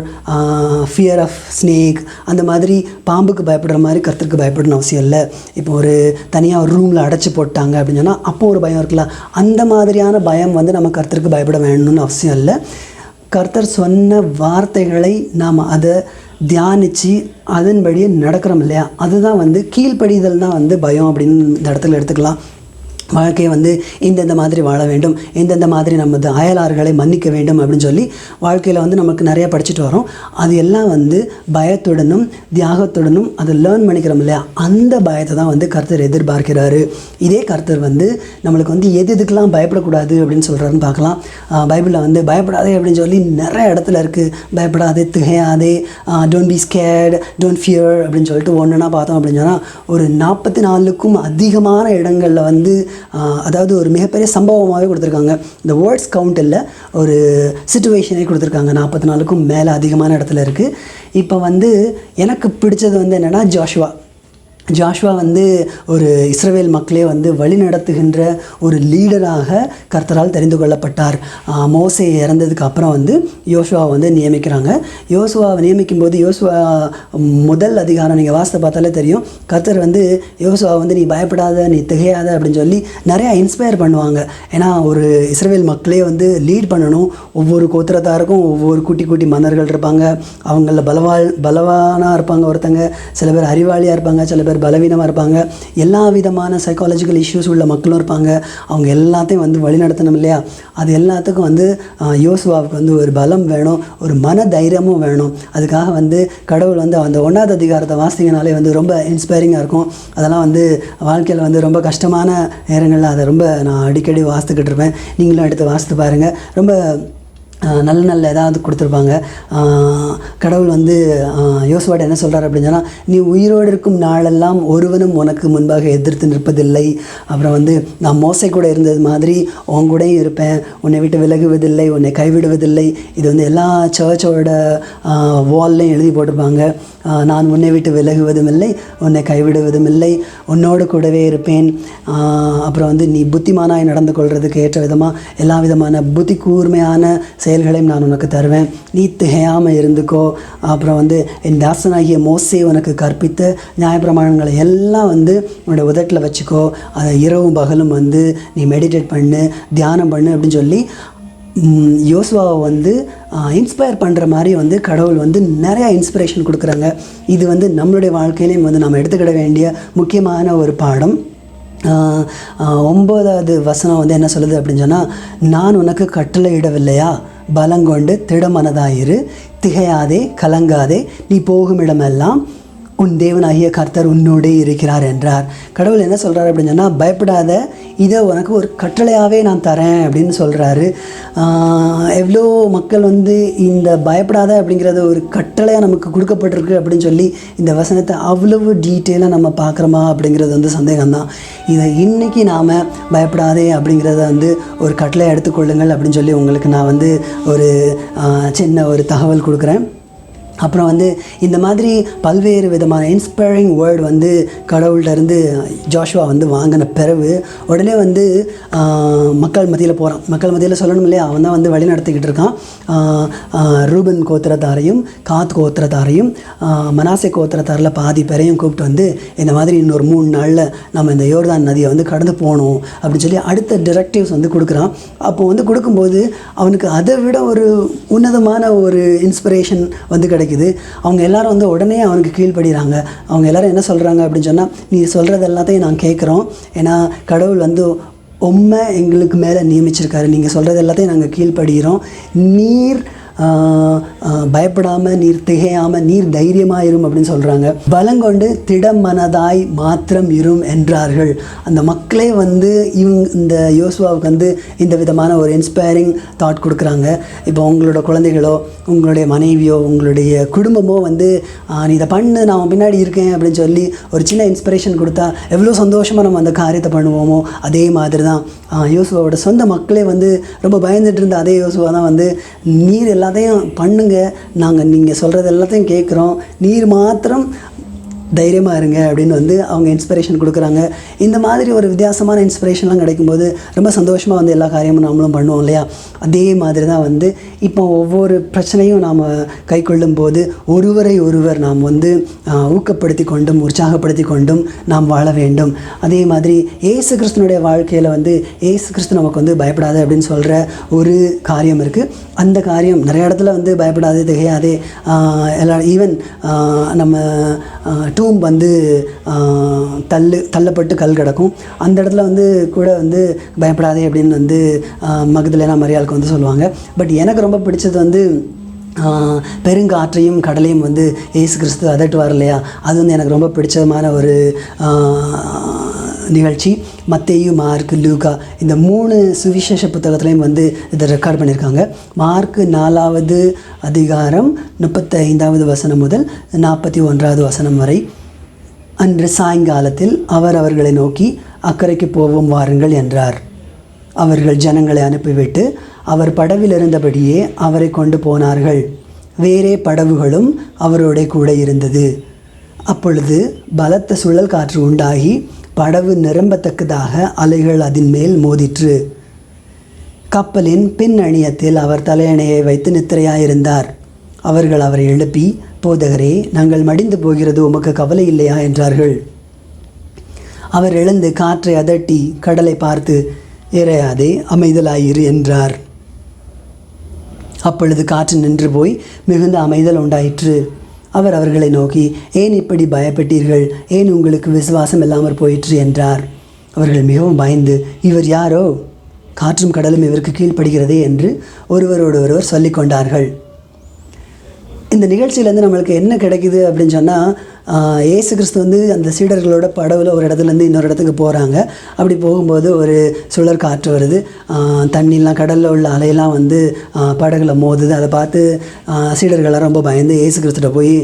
Speaker 1: fear of snake, அந்த மாதிரி பாம்புக்கு பயப்படுற மாதிரி கர்த்தருக்கு பயப்படணும் அவசியம் இல்லை. இப்போ ஒரு தனியாக ஒரு ரூமில் அடைச்சி போட்டாங்க அப்படின்னு சொன்னால் அப்போ ஒரு பயம் இருக்குல்ல, அந்த மாதிரியான பயம் வந்து நம்ம கர்த்தருக்கு பயப்பட வேணும்னு அவசியம் இல்லை. கர்த்தர் சொன்ன வார்த்தைகளை நாம் அதை தியானித்து அதன்படியே நடக்கிறோம் இல்லையா, அதுதான் வந்து கீழ்ப்படிதல் தான் வந்து பயம் அப்படின்னு இந்த இடத்துல எடுத்துக்கலாம். வாழ்க்கையை வந்து இந்தந்த மாதிரி வாழ வேண்டும், இந்தந்த மாதிரி நமது அயலார்களை மன்னிக்க வேண்டும் அப்படின்னு சொல்லி வாழ்க்கையில் வந்து நமக்கு நிறையா படிச்சுட்டு வரோம். அது எல்லாம் வந்து பயத்துடனும் தியாகத்துடனும் அதை லேர்ன் பண்ணிக்கிறோம் இல்லையா, அந்த பயத்தை தான் வந்து கர்த்தர் எதிர்பார்க்கிறாரு. இதே கர்த்தர் வந்து நம்மளுக்கு வந்து எதுக்கெல்லாம் பயப்படக்கூடாது அப்படின்னு சொல்கிறாருன்னு பார்க்கலாம். பைபிளில் வந்து பயப்படாதே அப்படின்னு சொல்லி நிறைய இடத்துல இருக்குது. பயப்படாதே, திகையாதே, don't be scared, don't fear அப்படின்னு சொல்லிட்டு ஒன்றுனா பார்த்தோம் அப்படின்னு சொன்னால் ஒரு 44க்கும் அதிகமான இடங்களில் வந்து அதாவது ஒரு மிகப்பெரிய சம்பவமாகவே கொடுத்துருக்காங்க. இந்த வேர்ட்ஸ் கவுண்ட் இல்லை, ஒரு சிச்சுவேஷனே கொடுத்துருக்காங்க. 44க்கும் மேலே அதிகமான இடத்துல இருக்குது. இப்போ வந்து எனக்கு பிடிச்சது வந்து என்னென்னா ஜாஷுவா வந்து ஒரு இஸ்ரவேல் மக்களே வந்து வழி நடத்துகின்ற ஒரு லீடராக கர்த்தரால் தெரிந்து கொள்ளப்பட்டார். மோசே இறந்ததுக்கு அப்புறம் வந்து யோசுவாவை வந்து நியமிக்கிறாங்க. யோசுவாவை நியமிக்கும் போது யோசுவா முதல் அதிகாரம் நீங்கள் வாசித்து பார்த்தாலே தெரியும். கர்த்தர் வந்து யோசுவா வந்து நீ பயப்படாத, நீ திகையாத அப்படின்னு சொல்லி நிறையா இன்ஸ்பயர் பண்ணுவாங்க. ஏன்னா ஒரு இஸ்ரவேல் மக்களே வந்து லீட் பண்ணணும். ஒவ்வொரு கோத்திரத்தாருக்கும் ஒவ்வொரு குட்டி குட்டி மன்னர்கள் இருப்பாங்க. அவங்கள பலவானாக இருப்பாங்க ஒருத்தங்க, சில பேர் அறிவாளியாக இருப்பாங்க, சில பேர் பலவீனமாக இருப்பாங்க. எல்லா விதமான சைக்காலஜிக்கல் இஷ்யூஸ் உள்ள மக்களும் இருப்பாங்க. அவங்க எல்லாத்தையும் வந்து வழி நடத்தணும் இல்லையா. அது எல்லாத்துக்கும் வந்து யோசுவாவுக்கு வந்து ஒரு பலம் வேணும், ஒரு மன தைரியமும் வேணும். அதுக்காக வந்து கடவுள் வந்து அந்த 1வது அதிகாரத்தை வாசிங்கனாலே வந்து ரொம்ப இன்ஸ்பைரிங்காக இருக்கும். அதெல்லாம் வந்து வாழ்க்கையில் வந்து ரொம்ப கஷ்டமான நேரங்களில் அதை ரொம்ப நான் அடிக்கடி வாசித்துக்கிட்டு இருப்பேன். நீங்களும் எடுத்து வாசித்து பாருங்கள். ரொம்ப நல்ல ஏதாவது கொடுத்துருப்பாங்க. கடவுள் வந்து யோசுவாட்ட என்ன சொல்கிறார் அப்படின்னு சொன்னால், நீ உயிரோடு இருக்கும் நாளெல்லாம் ஒருவனும் உனக்கு முன்பாக எதிர்த்து நிற்பதில்லை. அப்புறம் வந்து நான் மோசை கூட இருந்தது மாதிரி உன் கூடயும் இருப்பேன், உன்னை விட்டு விலகுவதில்லை, உன்னை கைவிடுவதில்லை. இது வந்து எல்லா சர்ச்சோட வால்லையும் எழுதி போட்டிருப்பாங்க. நான் உன்னை விட்டு விலகுவதும் இல்லை, உன்னை கைவிடுவதும் இல்லை, உன்னோடு கூடவே இருப்பேன். அப்புறம் வந்து நீ புத்திமானாய் நடந்து கொள்கிறதுக்கு ஏற்ற விதமாக எல்லா விதமான புத்தி கூர்மையான செயல்களையும் நான் உனக்கு தருவேன், நீ திகையாமல் இருந்துக்கோ. அப்புறம் வந்து என் தாசனாகிய மோசே உனக்கு கற்பித்த நியாயப்பிரமாணங்களை எல்லாம் வந்து உன்னோட உதட்டில் வச்சுக்கோ. அதை இரவும் பகலும் வந்து நீ மெடிடேட் பண்ணு, தியானம் பண்ணு அப்படின்னு சொல்லி யோசுவாவை வந்து இன்ஸ்பயர் பண்ணுற மாதிரி வந்து கடவுள் வந்து நிறையா இன்ஸ்பிரேஷன் கொடுக்குறாங்க. இது வந்து நம்மளுடைய வாழ்க்கையிலையும் வந்து நம்ம எடுத்துக்கிட வேண்டிய முக்கியமான ஒரு பாடம். 9வது வசனம் வந்து என்ன சொல்லுது அப்படின்னு சொன்னால், நான் உனக்கு கட்டளை இடவில்லையா, பலங்கொண்டு திடமனதாயிரு, திகையாதே, கலங்காதே, நீ போகும் இடமெல்லாம் உன் தேவனாகிய கர்த்தர் உன்னோடே இருக்கிறார் என்றார். கடவுள் என்ன சொல்கிறார் அப்படின்னு சொன்னால், பயப்படாத, இதை உனக்கு ஒரு கட்டளையாகவே நான் தரேன் அப்படின்னு சொல்கிறாரு. எவ்வளோ மக்கள் வந்து இந்த பயப்படாத அப்படிங்கிறத ஒரு கட்டளையாக நமக்கு கொடுக்கப்பட்டிருக்கு அப்படின்னு சொல்லி இந்த வசனத்தை அவ்வளவு டீட்டெயிலாக நம்ம பார்க்குறோமா அப்படிங்கிறது வந்து சந்தேகம்தான். இதை இன்றைக்கி நாம் பயப்படாதே அப்படிங்கிறத வந்து ஒரு கட்டளையாக எடுத்துக்கொள்ளுங்கள் அப்படின்னு சொல்லி உங்களுக்கு நான் வந்து ஒரு சின்ன ஒரு தகவல் கொடுக்குறேன். அப்புறம் வந்து இந்த மாதிரி பல்வேறு விதமான இன்ஸ்பைரிங் வேர்டு வந்து கடவுள்கிட்டருந்து ஜாஷுவா வந்து வாங்கின பிறகு உடனே வந்து மக்கள் மத்தியில் போகிறான். மக்கள் மத்தியில் சொல்லணும் இல்லையா, அவன் தான் வந்து வழி நடத்திக்கிட்டு இருக்கான். ரூபன் கோத்திரத்தாரையும் காத் கோத்திரத்தாரையும் மனாசே கோத்திரத்தாரில் பாதி பேரையும் கூப்பிட்டு வந்து இந்த மாதிரி இன்னொரு 3 நாளில் நம்ம இந்த யோர்தான் நதியை வந்து கடந்து போகணும் அப்படின்னு சொல்லி அடுத்த டிரெக்டிவ்ஸ் வந்து கொடுக்குறான். அப்போது வந்து கொடுக்கும்போது அவனுக்கு அதை விட ஒரு உன்னதமான ஒரு இன்ஸ்பிரேஷன் வந்து கிடைக்குது. அவங்க எல்லாரும் வந்து உடனே அவனுக்கு கீழ்ப்படுகிறாங்க. அவங்க எல்லாரும் என்ன சொல்கிறாங்க அப்படின்னு சொன்னால், நீ சொல்கிறது எல்லாத்தையும் நான் கேட்குறோம், ஏன்னா கடவுள் வந்து உம்மை எங்களுக்கு மேலே நியமிச்சிருக்காரு, நீங்கள் சொல்கிறது எல்லாத்தையும் நாங்கள் கீழ்ப்படுகிறோம், நீர் பயப்படாமல், நீர் திகையாமல், நீர் தைரியமாக இரும் அப்படின்னு சொல்கிறாங்க. பலங்கொண்டு திடமனதாய் மாத்திரம் இரும் என்றார்கள். அந்த மக்களே வந்து இந்த யோசுவாவுக்கு வந்து இந்த விதமான ஒரு இன்ஸ்பைரிங் தாட் கொடுக்குறாங்க. இப்போ உங்களோட குழந்தைகளோ, உங்களுடைய மனைவியோ, உங்களுடைய குடும்பமோ வந்து நீ இதை பண்ணு, நான் பின்னாடி இருக்கேன் அப்படின்னு சொல்லி ஒரு சின்ன இன்ஸ்பிரேஷன் கொடுத்தா எவ்வளோ சந்தோஷமாக நம்ம அந்த காரியத்தை பண்ணுவோமோ, அதே மாதிரி தான் யோசுவாவோட சொந்த மக்களே வந்து ரொம்ப பயந்துட்டு இருந்த அதே யோசுவா தான் வந்து, நீர் எல்லாத்தையும் பண்ணுங்க, நாங்கள் நீங்கள் சொல்கிறது எல்லாத்தையும் கேட்குறோம், நீர் மாத்திரம் தைரியமாக இருங்க அப்படின்னு வந்து அவங்க இன்ஸ்பிரேஷன் கொடுக்குறாங்க. இந்த மாதிரி ஒரு வித்தியாசமான இன்ஸ்பிரேஷன்லாம் கிடைக்கும்போது ரொம்ப சந்தோஷமாக வந்து எல்லா காரியமும் நாமளும் பண்ணுவோம் இல்லையா? அதே மாதிரி தான் வந்து இப்போ ஒவ்வொரு பிரச்சனையும் நாம் கை கொள்ளும்போது ஒருவரை ஒருவர் நாம் வந்து ஊக்கப்படுத்தி கொண்டும் உற்சாகப்படுத்தி கொண்டும் நாம் வாழ வேண்டும். அதே மாதிரி ஏசு கிறிஸ்துனுடைய வாழ்க்கையில் வந்து ஏசு கிறிஸ்து நமக்கு வந்து பயப்படாது அப்படின்னு சொல்கிற ஒரு காரியம் இருக்குது. அந்த காரியம் நிறைய இடத்துல வந்து பயப்படாது, திகையாதே, ஈவன் நம்ம டூம் வந்து தள்ளப்பட்டு கல் கிடக்கும், அந்த இடத்துல வந்து கூட வந்து பயப்படாதே அப்படின்னு வந்து மகதலேனா மரியாளுக்கு வந்து சொல்லுவாங்க. பட் எனக்கு ரொம்ப பிடிச்சது வந்து பெருங்காற்றையும் கடலையும் வந்து ஏசு கிறிஸ்து அதட்டுவார் இல்லையா? அது வந்து எனக்கு ரொம்ப பிடிச்சமான ஒரு நிகழ்ச்சி. மத்தேயு, மார்க்கு, லூக்கா இந்த 3 சுவிசேஷ புத்தகத்துலேயும் வந்து இதை ரெக்கார்ட் பண்ணியிருக்காங்க. மார்க்கு 4வது அதிகாரம் 35வது வசனம் முதல் 41வது வசனம் வரை. அன்று சாயங்காலத்தில் அவர் அவர்களை நோக்கி, அக்கறைக்கு போவோம் வாருங்கள் என்றார். அவர்கள் ஜனங்களை அனுப்பிவிட்டு அவர் படவில் இருந்தபடியே அவரை கொண்டு போனார்கள். வேறே படவுகளும் அவரோட கூட இருந்தது. அப்பொழுது பலத்த சுழல் காற்று உண்டாகி படவு நிரம்பத்தக்கதாக அலைகள் அதன் மேல் மோதிற்று. கப்பலின் பின் அணியத்தில் அவர் தலையணையை வைத்து நித்திரையாயிருந்தார். அவர்கள் அவரை எழுப்பி, போதகரே, நாங்கள் மடிந்து போகிறது, உமக்கு கவலை இல்லையா என்றார்கள். அவர் எழுந்து காற்றை அதட்டி கடலை பார்த்து, இறையாதே, அமைதலாயிரு என்றார். அப்பொழுது காற்று நின்று போய் மிகுந்த அமைதல் உண்டாயிற்று. அவர் அவர்களை நோக்கி, ஏன் இப்படி பயப்பட்டீர்கள்? ஏன் உங்களுக்கு விசுவாசம் இல்லாமற் போயிற்று என்றார். அவர்கள் மிகவும் பயந்து, இவர் யாரோ, காற்றும் கடலும் இவருக்கு கீழ்ப்படுகிறதே என்று ஒருவரோடு ஒருவர் சொல்லிக் கொண்டார்கள். இந்த நிகழ்ச்சியிலேருந்து நம்மளுக்கு என்ன கிடைக்குது அப்படின்னு சொன்னால், ஏசு கிறிஸ்து வந்து அந்த சீடர்களோட படவில் ஒரு இடத்துலேருந்து இன்னொரு இடத்துக்கு போகிறாங்க. அப்படி போகும்போது ஒரு சுழற் காற்று வருது, தண்ணிலாம் கடலில் உள்ள அலையெல்லாம் வந்து படகுல மோதுது. அதை பார்த்து சீடர்கள்லாம் ரொம்ப பயந்து ஏசு கிறிஸ்துட்ட போய்,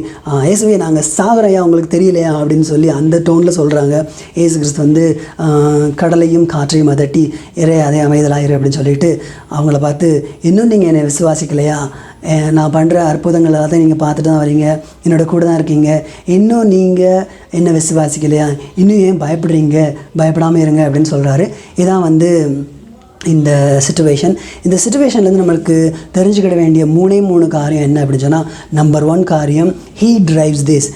Speaker 1: ஏசுவே, நாங்கள் சாகுறையா, உங்களுக்கு தெரியலையா அப்படின்னு சொல்லி அந்த டோனில் சொல்கிறாங்க. ஏசு கிறிஸ்து வந்து கடலையும் காற்றையும் அதட்டி, இறையாதே, அமைதலாயிரு அப்படின்னு சொல்லிட்டு அவங்கள பார்த்து, இன்னும் நீங்கள் என்னை விசுவாசிக்கலையா? நான் பண்ணுற அற்புதங்கள் எல்லாத்தையும் நீங்கள் பார்த்துட்டு தான் வரீங்க, என்னோட கூட தான் இருக்கீங்க, இன்னும் நீங்கள் என்ன விசுவாசிக்கலையா? இன்னும் ஏன் பயப்படுறீங்க? பயப்படாமல் இருங்க அப்படின்னு சொல்கிறாரு. இதான் வந்து இந்த சிச்சுவேஷன். இந்த சிச்சுவேஷன்லேருந்து நம்மளுக்கு தெரிஞ்சுக்கிட வேண்டிய 3 காரியம் என்ன அப்படின்னு சொன்னால், நம்பர் 1 காரியம், ஹீ டிரைவ்ஸ் திஸ்.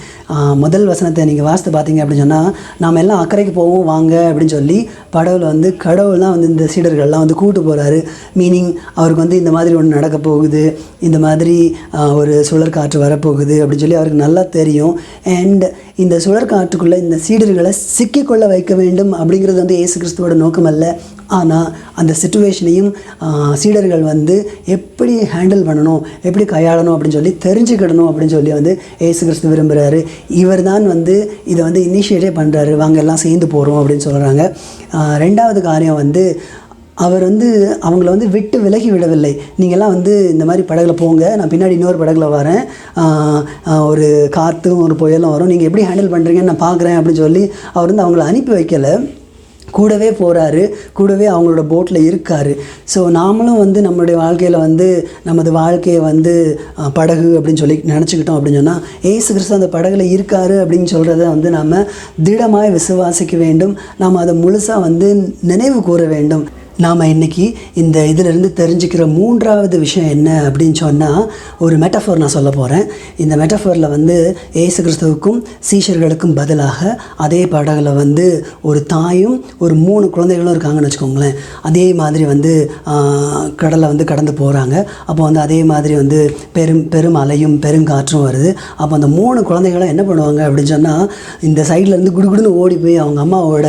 Speaker 1: முதல் வசனத்தை நீங்கள் வாசித்து பார்த்தீங்க அப்படின்னு சொன்னால், நாம் எல்லாம் அக்கறைக்கு போவோம் வாங்க அப்படின்னு சொல்லி படவில் வந்து கடவுள் தான் வந்து இந்த சீடர்கள்லாம் வந்து கூட்டு போகிறாரு. மீனிங் அவருக்கு வந்து இந்த மாதிரி ஒன்று நடக்க போகுது, இந்த மாதிரி ஒரு சுழற்காற்று வரப்போகுது அப்படின்னு சொல்லி அவருக்கு நல்லா தெரியும். அண்ட் இந்த சுழற்காற்றுக்குள்ளே இந்த சீடர்களை சிக்கிக்கொள்ள வைக்க வேண்டும் அப்படிங்கிறது வந்து ஏசு கிறிஸ்துவோட நோக்கம் அல்ல. ஆனால் அந்த சிச்சுவேஷனையும் சீடர்கள் வந்து எப்படி ஹேண்டில் பண்ணணும், எப்படி கையாளணும் அப்படின்னு சொல்லி தெரிஞ்சுக்கிடணும் அப்படின்னு சொல்லி வந்து ஏசு கிறிஸ்து விரும்புகிறாரு. இவர் தான் வந்து இதை வந்து இனிஷியேட்டே பண்ணுறாரு, வாங்க எல்லாம் சேர்ந்து போகிறோம் அப்படின்னு சொல்கிறாங்க. 2வது காரியம் வந்து, அவர் வந்து அவங்கள வந்து விட்டு விலகி விடவில்லை. நீங்கள்லாம் வந்து இந்த மாதிரி படகுல போங்க, நான் பின்னாடி இன்னொரு படகுல வரேன், ஒரு காற்றும் ஒரு புயலும் வரும், நீங்கள் எப்படி ஹேண்டில் பண்ணுறீங்கன்னு நான் பார்க்குறேன் அப்படின்னு சொல்லி அவர் வந்து அவங்கள அனுப்பி வைக்கலை, கூடவே போகிறாரு, கூடவே அவங்களோட போட்டில் இருக்கார். ஸோ நாமளும் வந்து நம்மளுடைய வாழ்க்கையில் வந்து நமது வாழ்க்கையை வந்து படகு அப்படின்னு சொல்லி நினச்சிக்கிட்டோம் அப்படின்னு சொன்னால், ஏசு கிறிஸ்து அந்த படகுல இருக்கார் அப்படின்னு சொல்கிறத வந்து நாம் திடமாய் விசுவாசிக்க வேண்டும். நாம் அதை முழுசாக வந்து நினைவு கூற வேண்டும். நாம் இன்றைக்கி இந்த இதிலிருந்து தெரிஞ்சுக்கிற 3வது விஷயம் என்ன அப்படின்னு சொன்னால், ஒரு மெட்டஃபோர் நான் சொல்ல போகிறேன். இந்த மெட்டஃபோரில் வந்து ஏசு கிறிஸ்துவுக்கும் சீஷர்களுக்கும் பதிலாக அதே படகுல வந்து ஒரு தாயும் ஒரு 3 குழந்தைகளும் இருக்காங்கன்னு வச்சுக்கோங்களேன். அதே மாதிரி வந்து கடலை வந்து கடந்து போகிறாங்க. அப்போ வந்து அதே மாதிரி வந்து பெரும் அலையும் பெருங்காற்றும் வருது. அப்போ அந்த 3 குழந்தைகளும் என்ன பண்ணுவாங்க அப்படின்னு சொன்னால், இந்த சைட்லேருந்து குடுகுடுன்னு ஓடி போய் அவங்க அம்மாவோட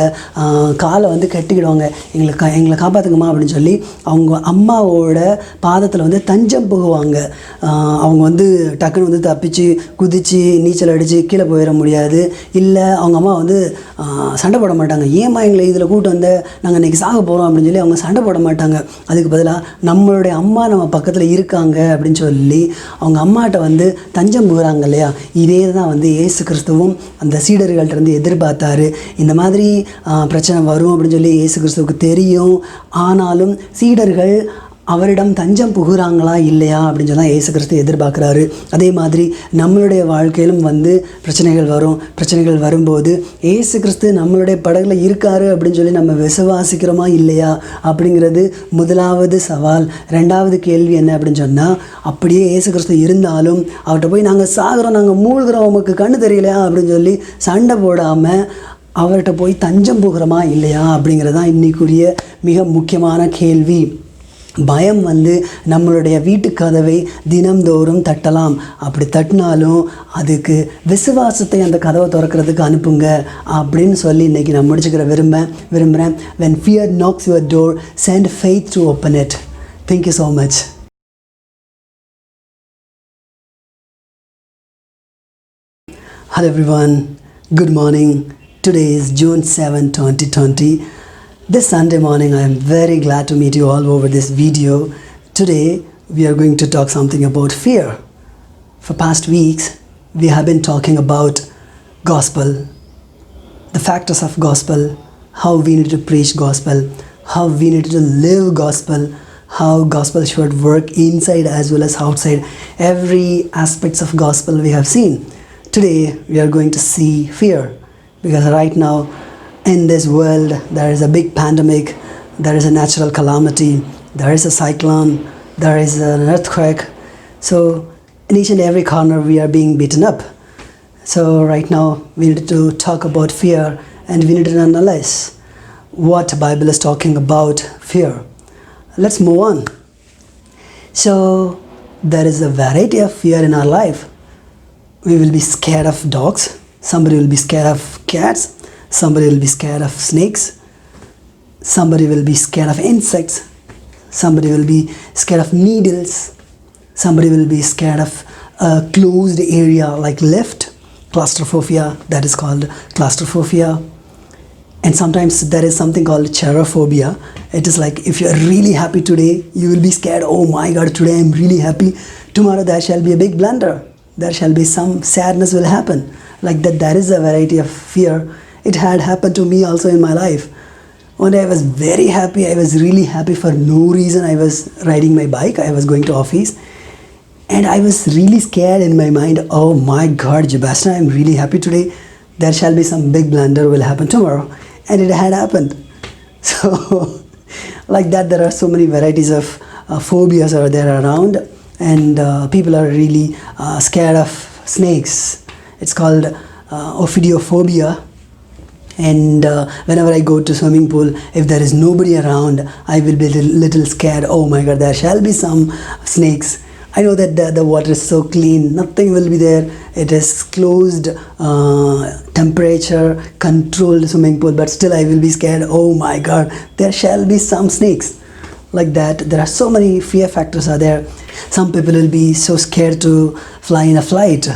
Speaker 1: காலை வந்து கட்டிக்கிடுவாங்க. எங்களை காப்பாற்றுங்கம்மா அப்படின்னு சொல்லி அவங்க அம்மாவோட பாதத்தில் வந்து தஞ்சம் புகுவாங்க. அவங்க வந்து டக்குன்னு வந்து தப்பிச்சு குதித்து நீச்சல் அடித்து கீழே போயிட முடியாது. இல்லை அவங்க அம்மா வந்து சண்டை போட மாட்டாங்க, ஏம்மா எங்களை இதில் கூட்டு வந்த, நாங்கள் இன்றைக்கி சாக போகிறோம் அப்படின்னு சொல்லி அவங்க சண்டை போட மாட்டாங்க. அதுக்கு பதிலாக நம்மளுடைய அம்மா நம்ம பக்கத்தில் இருக்காங்க அப்படின்னு சொல்லி அவங்க அம்மாட்ட வந்து தஞ்சம் புகுறாங்க இல்லையா? இதே தான் வந்து ஏசு கிறிஸ்துவும் அந்த சீடர்கள்ட்ட இருந்து எதிர்பார்த்தாரு. இந்த மாதிரி பிரச்சனை வரும் அப்படின்னு சொல்லி ஏசு கிறிஸ்துவுக்கு தெரியும். ஆனாலும் சீடர்கள் அவரிடம் தஞ்சம் புகுறாங்களா இல்லையா அப்படின்னு சொன்னால் இயேசு கிறிஸ்து எதிர்பார்க்குறாரு. அதே மாதிரி நம்மளுடைய வாழ்க்கையிலும் வந்து பிரச்சனைகள் வரும்போது இயேசு கிறிஸ்து நம்மளுடைய படகுல இருக்காரு அப்படின்னு சொல்லி நம்ம விசுவாசிக்கிறோமா இல்லையா அப்படிங்கிறது முதலாவது சவால். ரெண்டாவது கேள்வி என்ன அப்படின்னு சொன்னால், அப்படியே இயேசு கிறிஸ்து இருந்தாலும் அவர்கிட்ட போய் நாங்கள் சாகுறோம், நாங்கள் மூழ்கிறோம், உமக்கு கண்ணு தெரியலையா அப்படின்னு சொல்லி சண்டை போடாமல் அவர்கிட்ட போய் தஞ்சம் புகுறோமா இல்லையா அப்படிங்கிறது தான் இன்றைக்குரிய மிக முக்கியமான கேள்வி. பயம் வந்து நம்மளுடைய வீட்டு கதவை தினம்தோறும் தட்டலாம். அப்படி தட்டினாலும் அதுக்கு விசுவாசத்தை அந்த கதவை திறக்கிறதுக்கு அனுப்புங்க அப்படின்னு சொல்லி இன்றைக்கி நான் முடிச்சுக்கிற விரும்புகிறேன். when fear knocks your door, send faith to open it. Thank you so much. Hello everyone, good morning. Today is June 7, 2020. This Sunday morning, I am very glad to meet you all over this video. Today, we are going to talk something about fear. For past weeks, we have been talking about gospel, the factors of gospel, how we need to preach gospel, how we need to live gospel, how gospel should work inside as well as outside. Every aspects of gospel we have seen. Today, we are going to see fear, because right now, in this world, there is a big pandemic, there is a natural calamity, there is a cyclone, there is an earthquake. So in each and every corner we are being beaten up. So right now we need to talk about fear, and we need to analyze what the Bible is talking about fear. Let's move on. So there is a variety of fear in our life. We will be scared of dogs, somebody will be scared of cats, somebody will be scared of snakes, somebody will be scared of insects, somebody will be scared of needles, somebody will be scared of a closed area like lift, claustrophobia, that is called claustrophobia. And sometimes there is something called cherophobia. It is like if you are really happy today, you will be scared, oh my god, today I am really happy, tomorrow there shall be a big blunder, there shall be some sadness will happen. Like that, there is a variety of fear. It had happened to me also in my life. One day I was very happy. I was really happy for no reason. I was riding my bike. I was going to office. And I was really scared in my mind. Oh my God, Jebashtin, I'm really happy today. There shall be some big blunder will happen tomorrow. And it had happened. So like that, there are so many varieties of phobias are there around. And people are really scared of snakes. It's called ophidiophobia. And whenever I go to swimming pool, if there is nobody around, I will be a little scared. Oh my god, there shall be some snakes. I know that the water is so clean, nothing will be there. It is closed, temperature controlled swimming pool, but still I will be scared. Oh my god, there shall be some snakes. Like that, there are so many fear factors are there. Some people will be so scared to fly in a flight.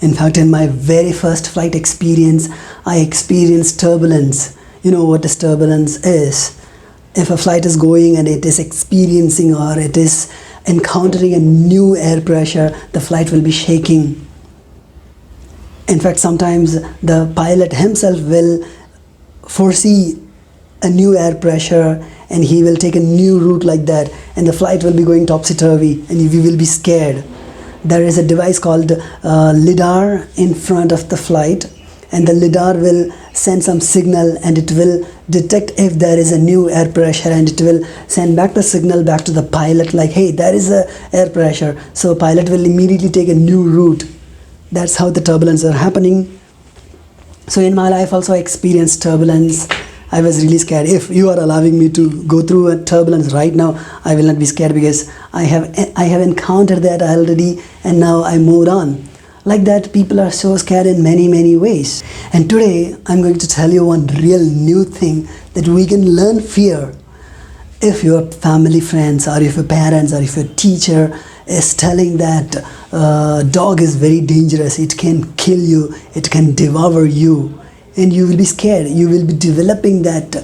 Speaker 1: In fact, in my very first flight experience, I experienced turbulence. You know what this turbulence is? If a flight is going and it is experiencing or it is encountering a new air pressure, the flight will be shaking. In fact, sometimes the pilot himself will foresee a new air pressure and he will take a new route like that, and the flight will be going topsy-turvy and we will be scared. There is a device called lidar in front of the flight, and the lidar will send some signal and it will detect if there is a new air pressure, and it will send back the signal back to the pilot like, hey, there is a air pressure. So pilot will immediately take a new route. That's how the turbulence are happening. So in my life also I experienced turbulence. I was really scared. If you are allowing me to go through a turbulence right now, I will not be scared, because I have encountered that already, and now I moved on. Like that, people are so scared in many ways. And today I'm going to tell you one real new thing that we can learn fear. If your family friends or if your parents or if your teacher is telling that dog is very dangerous, it can kill you, it can devour you, and you will be scared. You will be developing that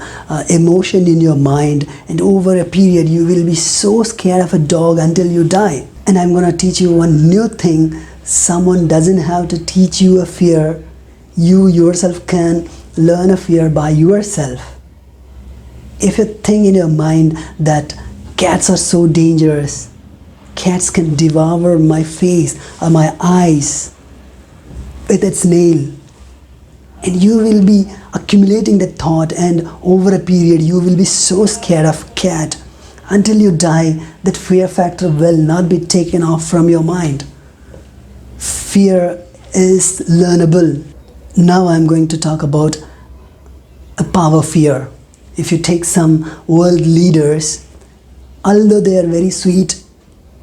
Speaker 1: emotion in your mind, and over a period you will be so scared of a dog until you die. And I'm going to teach you one new thing. Someone doesn't have to teach you a fear. You yourself can learn a fear by yourself. If you think in your mind that Cats are so dangerous. Cats can devour my face or my eyes with its nail. And you will be accumulating that thought, and over a period you will be so scared of cat until you die. That fear factor will not be taken off from your mind. Fear is learnable. Now I'm going to talk about a power fear. If you take some world leaders, although they are very sweet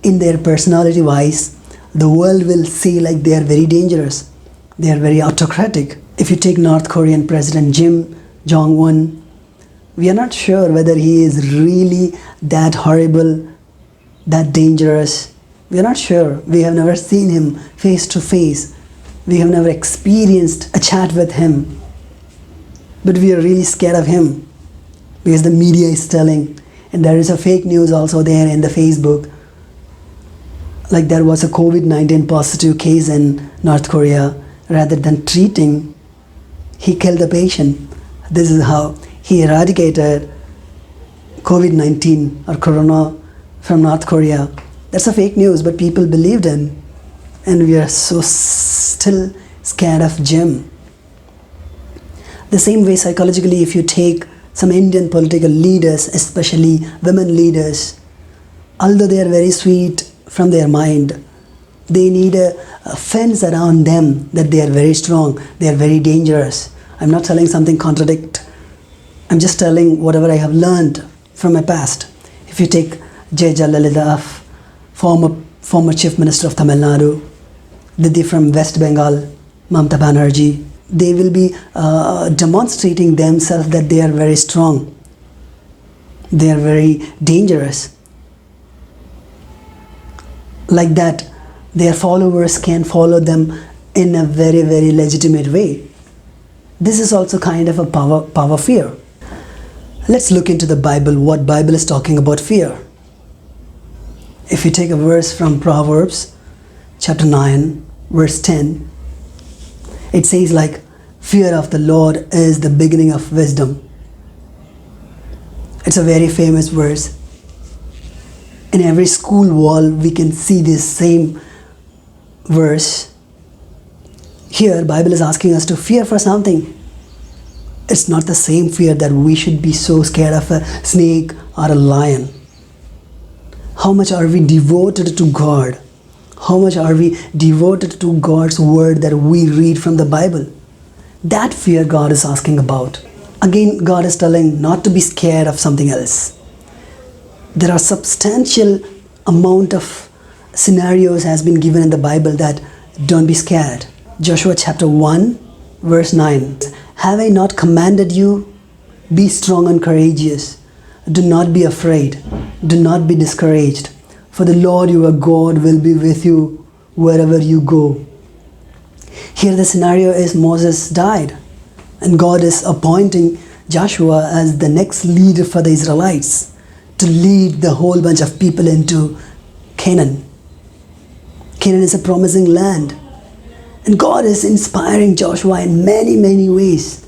Speaker 1: in their personality wise, the world will say like they are very dangerous. They are very autocratic. If you take North Korean President Kim Jong-un, we are not sure whether he is really that horrible, that dangerous. We are not sure. We have never seen him face to face. We have never experienced a chat with him. But we are really scared of him because the media is telling, and there is a fake news also there in the Facebook. Like there was a COVID-19 positive case in North Korea. Rather than treating, he killed the patient. This is how he eradicated COVID-19 or Corona from North Korea. That's a fake news, but people believed in. And we are so still scared of Jim. The same way psychologically, if you take some Indian political leaders, especially women leaders, although they are very sweet from their mind, they need a fence around them that they are very strong, they are very dangerous. I'm not telling something contradict. I'm just telling whatever I have learned from my past. If you take J. Jalalita, former Chief Minister of Tamil Nadu, Didi from West Bengal, Mamata Banerjee, they will be demonstrating themselves that they are very strong. They are very dangerous. Like that, their followers can follow them in a very, very legitimate way. This is also kind of a power fear. Let's look into the Bible, what Bible is talking about fear. If you take a verse from Proverbs chapter 9, verse 10, it says like, fear of the Lord is the beginning of wisdom. It's a very famous verse. In every school wall, we can see this same verse. Here, Bible is asking us to fear for something. It's not the same fear that we should be so scared of a snake or a lion. How much are we devoted to God? How much are we devoted to God's word that we read from the Bible? That fear God is asking about. Again, God is telling not to be scared of something else. There are substantial amount of scenarios has been given in the Bible that don't be scared. Joshua chapter 1, verse 9. Have I not commanded you? Be strong and courageous. Do not be afraid. Do not be discouraged. For the Lord your God will be with you wherever you go. Here the scenario is Moses died, and God is appointing Joshua as the next leader for the Israelites to lead the whole bunch of people into Canaan. Canaan is a promising land. And God is inspiring Joshua in many, many ways.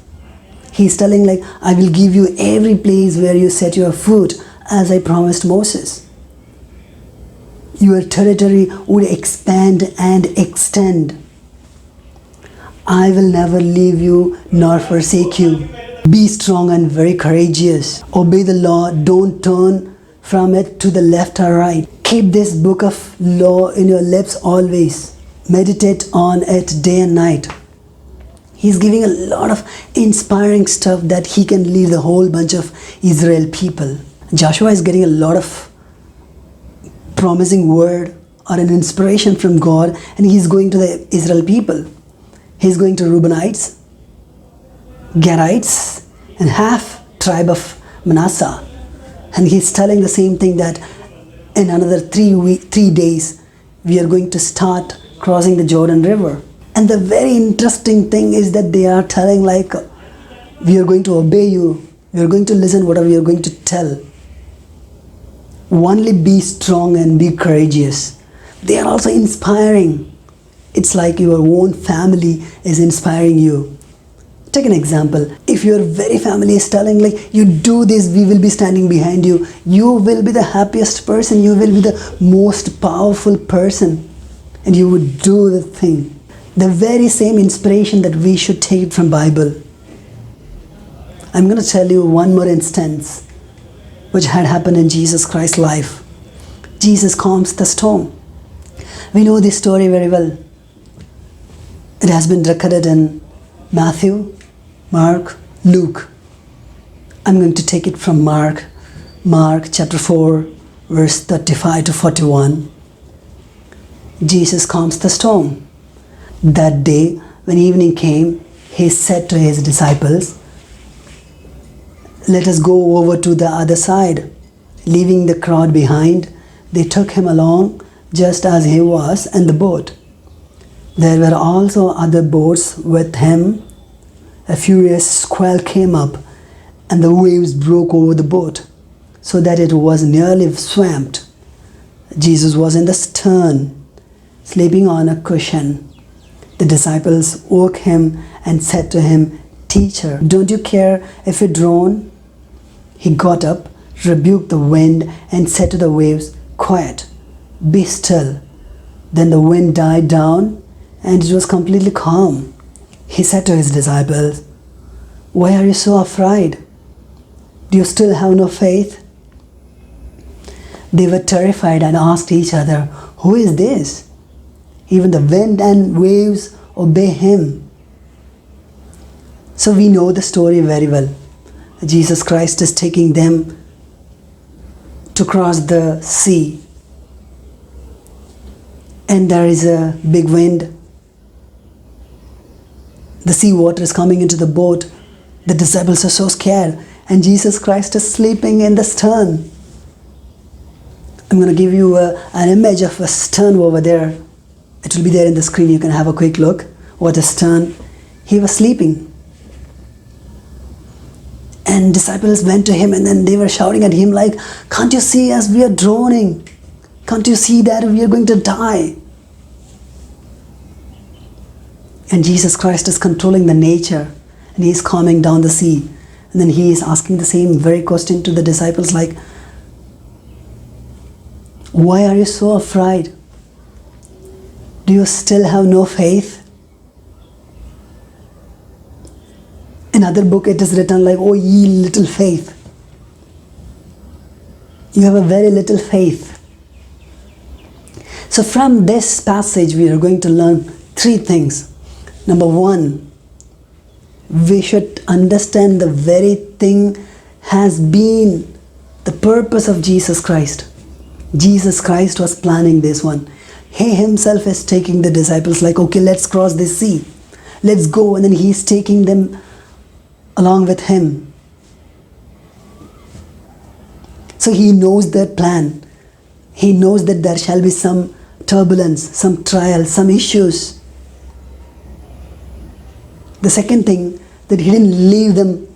Speaker 1: He's telling like, I will give you every place where you set your foot as I promised Moses. Your territory would expand and extend. I will never leave you nor forsake you. Be strong and very courageous. Obey the law. Don't turn from it to the left or right. Keep this book of law in your lips always. Meditate on it day and night. He's giving a lot of inspiring stuff that he can lead the whole bunch of Israel people. Joshua is getting a lot of promising word or an inspiration from God, and he's going to the Israel people. He's going to Reubenites, Gadites, and half tribe of Manasseh. And he's telling the same thing that in another 3 days, we are going to start crossing the Jordan River. And the very interesting thing is that they are telling like, we are going to obey you. We are going to listen whatever you are going to tell. Only be strong and be courageous. They are also inspiring. It's like your own family is inspiring you. Take an example. If your very family is telling like, you do this, we will be standing behind you. You will be the happiest person. You will be the most powerful person. And you would do the thing. The very same inspiration that we should take from Bible. I'm going to tell you one more instance which had happened in Jesus Christ's life. Jesus calms the storm. We know this story very well. It has been recorded in Matthew, Mark, Luke. I'm going to take it from Mark chapter 4, verse 35 to 41. Jesus calms the storm. That day, when evening came, he said to his disciples, "Let us go over to the other side." Leaving the crowd behind, they took him along just as he was in the boat. There were also other boats with him. A furious squall came up, and the waves broke over the boat, so that it was nearly swamped. Jesus was in the stern, sleeping on a cushion. The disciples woke him and said to him, "Teacher, don't you care if we drown?" He got up, rebuked the wind, and said to the waves, "Quiet, be still." Then the wind died down, and it was completely calm. He said to his disciples, "Why are you so afraid? Do you still have no faith?" They were terrified and asked each other, "Who is this? Even the wind and waves obey him." So we know the story very well. Jesus Christ is taking them to cross the sea. And there is a big wind. The sea water is coming into the boat. The disciples are so scared. And Jesus Christ is sleeping in the stern. I'm going to give you an image of a stern over there. It will be there in the screen. You can have a quick look. What a stern. He was sleeping. And disciples went to him and then they were shouting at him like, "Can't you see us? We are drowning. Can't you see that we are going to die?" And Jesus Christ is controlling the nature and he is calming down the sea. And then he is asking the same very question to the disciples like, "Why are you so afraid? Do you still have no faith?" In other book it is written like, "Oh ye little faith." You have a very little faith. So from this passage we are going to learn three things. Number one, we should understand the very thing has been the purpose of Jesus Christ. Jesus Christ was planning this one. He himself is taking the disciples like, "Okay, let's cross this sea. Let's go." And then he's taking them along with him. So he knows their plan. He knows that there shall be some turbulence, some trials, some issues. The second thing, that he didn't leave them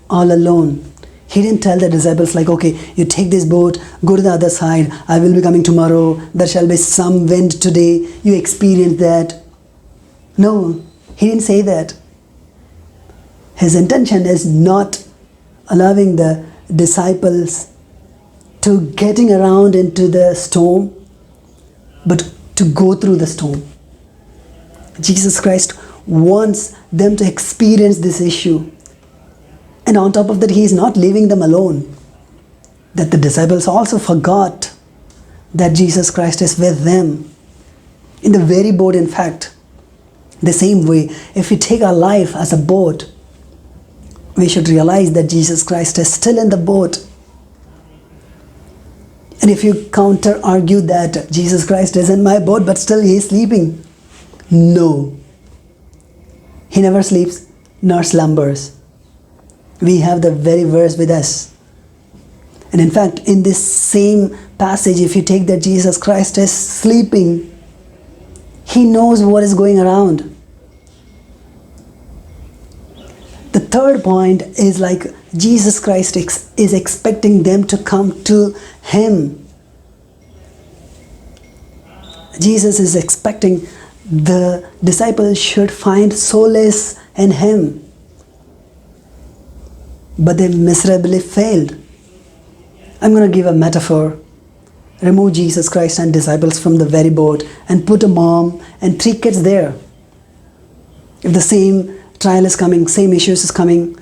Speaker 1: all alone. He didn't tell the disciples like, "Okay, you take this boat, go to the other side, I will be coming tomorrow, there shall be some wind today, you experience that." No, he didn't say that. His intention is not allowing the disciples to getting around into the storm, but to go through the storm. Jesus Christ wants them to experience this issue. And on top of that, he is not leaving them alone. That the disciples also forgot that Jesus Christ is with them. In the very boat, in fact. The same way, if we take our life as a boat, we should realize that Jesus Christ is still in the boat. And if you counter argue that Jesus Christ is in my boat, but still he is sleeping. No. He never sleeps nor slumbers. We have the very verse with us. And in fact, in this same passage, if you take that Jesus Christ is sleeping, he knows what is going around. The third point is like Jesus Christ is expecting them to come to him. Jesus is expecting the disciples should find solace in him. but they miserably failed. I'm going to give a metaphor. Remove Jesus Christ and disciples from the very boat and put a mom and 3 kids there. If the same trial is coming, same issues is coming,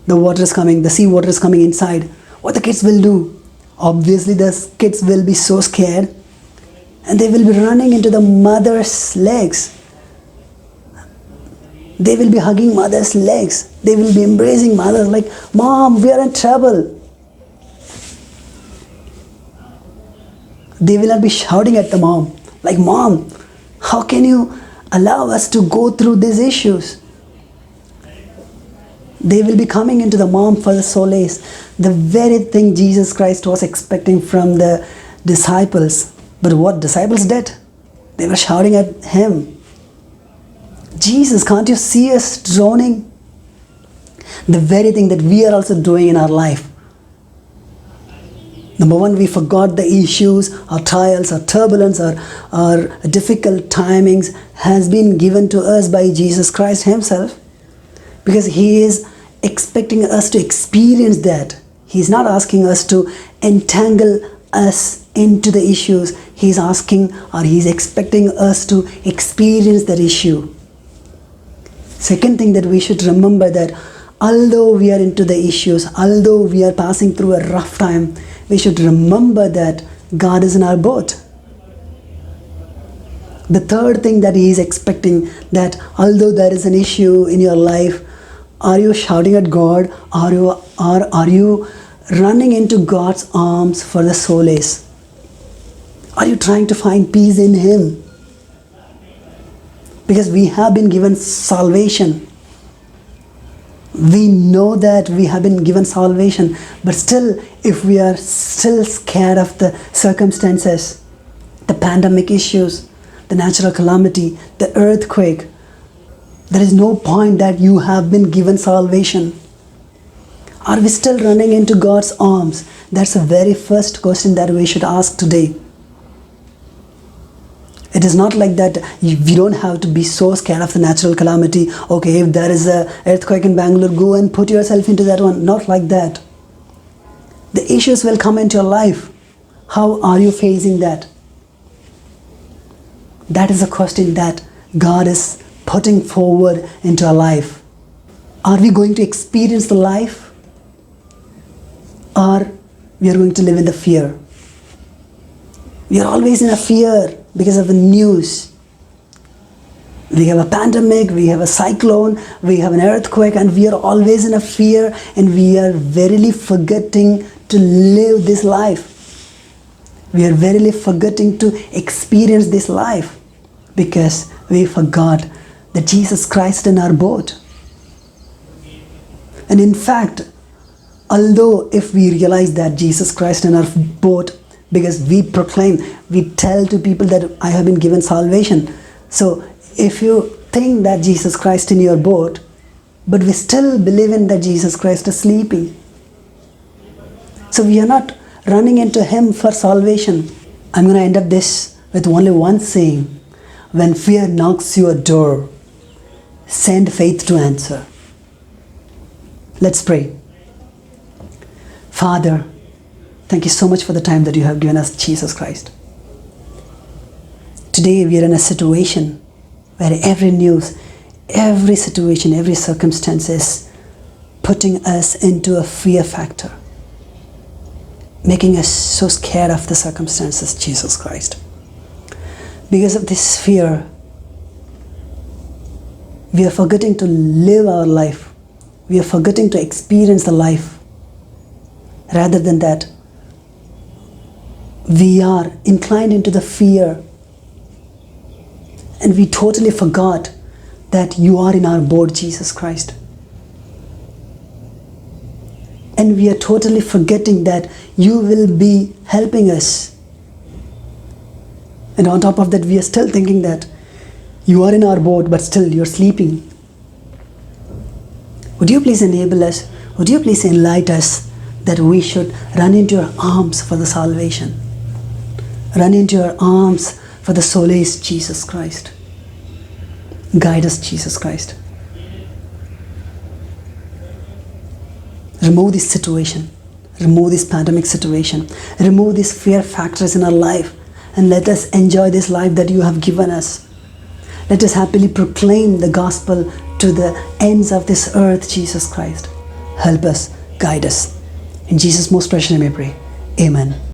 Speaker 1: the water is coming, the sea water is coming inside, what the kids will do? Obviously the kids will be so scared and they will be running into the mother's legs. They will be hugging mother's legs. They will be embracing mother like, Mom, we are in trouble. They will not be shouting at the mom like, Mom, how can you allow us to go through these issues? They will be coming into the mom for the solace. The very thing Jesus Christ was expecting from the disciples. But what disciples did? They were shouting at him. Jesus, can't you see us drowning? The very thing that we are also doing in our life. Number one, we forgot the issues, our trials, our turbulence, our difficult timings has been given to us by Jesus Christ himself. Because he is expecting us to experience that. He's not asking us to entangle us into the issues. He's asking or he's expecting us to experience that issue. Second thing that we should remember that although we are into the issues, although we are passing through a rough time, we should remember that God is in our boat. The third thing that he is expecting, that although there is an issue in your life, are you shouting at God, or are you running into God's arms for the solace? Are you trying to find peace in him? Because we have been given salvation. We know that we have been given salvation, but still, if we are still scared of the circumstances, the pandemic issues, the natural calamity, the earthquake, there is no point that you have been given salvation. Are we still running into God's arms? That's the very first question that we should ask today. It is not like that we don't have to be so scared of the natural calamity. Okay, if there is an earthquake in Bangalore, go and put yourself into that one. Not like that. The issues will come into your life. How are you facing that? That is a question that God is putting forward into our life. Are we going to experience the life? Or we are going to live in the fear? We are always in a fear because of the news. We have a pandemic, we have a cyclone, we have an earthquake, and we are always in a fear, and we are verily forgetting to live this life. We are verily forgetting to experience this life because we forgot that Jesus Christ in our boat. And in fact, although if we realize that Jesus Christ in our boat, because we proclaim, we tell to people that I have been given salvation. So if you think that Jesus Christ in your boat, but we still believe in that Jesus Christ is sleeping. So we are not running into him for salvation. I'm going to end up this with only one saying. When fear knocks your door, send faith to answer. Let's pray. Father, thank you so much for the time that you have given us Jesus Christ. Today we are in a situation where every news, every situation, every circumstance is putting us into a fear factor, making us so scared of the circumstances, Jesus Christ. Because of this fear, we are forgetting to live our life. We are forgetting to experience the life. Rather than that, we are inclined into the fear, and we totally forgot that you are in our boat, Jesus Christ. And we are totally forgetting that you will be helping us. And on top of that, we are still thinking that you are in our boat, but still you're sleeping. Would you please enable us? Would you please enlighten us that we should run into your arms for the salvation? Run into your arms for the solace, Jesus Christ. Guide us, Jesus Christ. Remove this situation. Remove this pandemic situation. Remove these fear factors in our life. And let us enjoy this life that you have given us. Let us happily proclaim the gospel to the ends of this earth, Jesus Christ. Help us, guide us. In Jesus' most precious name I pray. Amen.